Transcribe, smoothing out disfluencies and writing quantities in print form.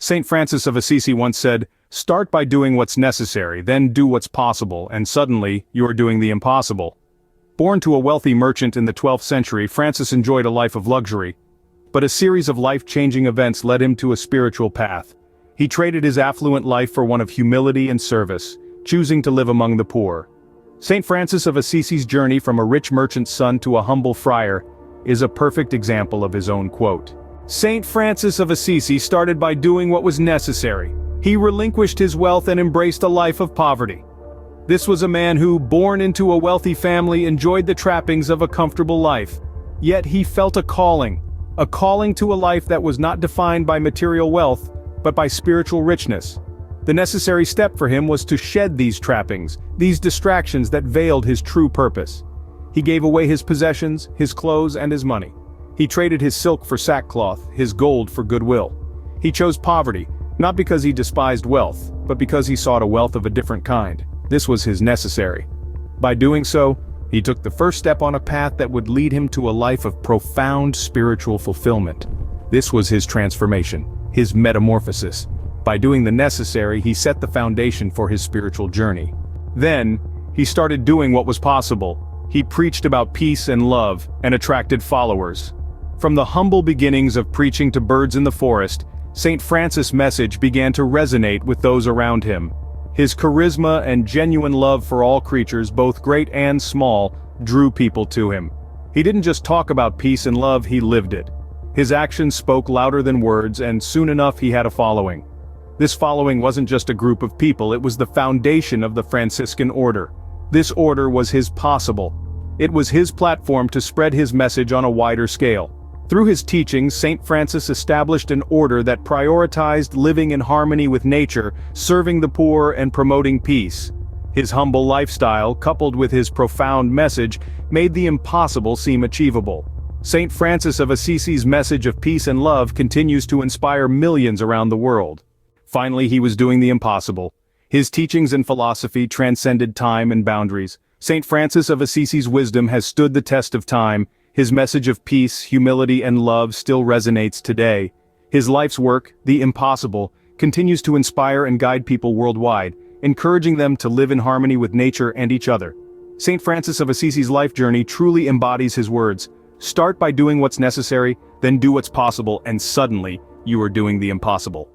Saint Francis of Assisi once said, "Start by doing what's necessary, then do what's possible, and suddenly, you are doing the impossible." Born to a wealthy merchant in the 12th century, Francis enjoyed a life of luxury. But a series of life-changing events led him to a spiritual path. He traded his affluent life for one of humility and service, choosing to live among the poor. Saint Francis of Assisi's journey from a rich merchant's son to a humble friar is a perfect example of his own quote. Saint Francis of Assisi started by doing what was necessary. He relinquished his wealth and embraced a life of poverty. This was a man who, born into a wealthy family, enjoyed the trappings of a comfortable life. Yet he felt a calling to a life that was not defined by material wealth, but by spiritual richness. The necessary step for him was to shed these trappings, these distractions that veiled his true purpose. He gave away his possessions, his clothes, and his money. He traded his silk for sackcloth, his gold for goodwill. He chose poverty, not because he despised wealth, but because he sought a wealth of a different kind. This was his necessary. By doing so, he took the first step on a path that would lead him to a life of profound spiritual fulfillment. This was his transformation, his metamorphosis. By doing the necessary, he set the foundation for his spiritual journey. Then, he started doing what was possible. He preached about peace and love, and attracted followers. From the humble beginnings of preaching to birds in the forest, Saint Francis' message began to resonate with those around him. His charisma and genuine love for all creatures, both great and small, drew people to him. He didn't just talk about peace and love, he lived it. His actions spoke louder than words, and soon enough he had a following. This following wasn't just a group of people, it was the foundation of the Franciscan order. This order was his possible. It was his platform to spread his message on a wider scale. Through his teachings, Saint Francis established an order that prioritized living in harmony with nature, serving the poor and promoting peace. His humble lifestyle, coupled with his profound message, made the impossible seem achievable. Saint Francis of Assisi's message of peace and love continues to inspire millions around the world. Finally, he was doing the impossible. His teachings and philosophy transcended time and boundaries. Saint Francis of Assisi's wisdom has stood the test of time. His message of peace, humility, and love still resonates today. His life's work, the impossible, continues to inspire and guide people worldwide, encouraging them to live in harmony with nature and each other. Saint Francis of Assisi's life journey truly embodies his words. Start by doing what's necessary, then do what's possible, and suddenly, you are doing the impossible.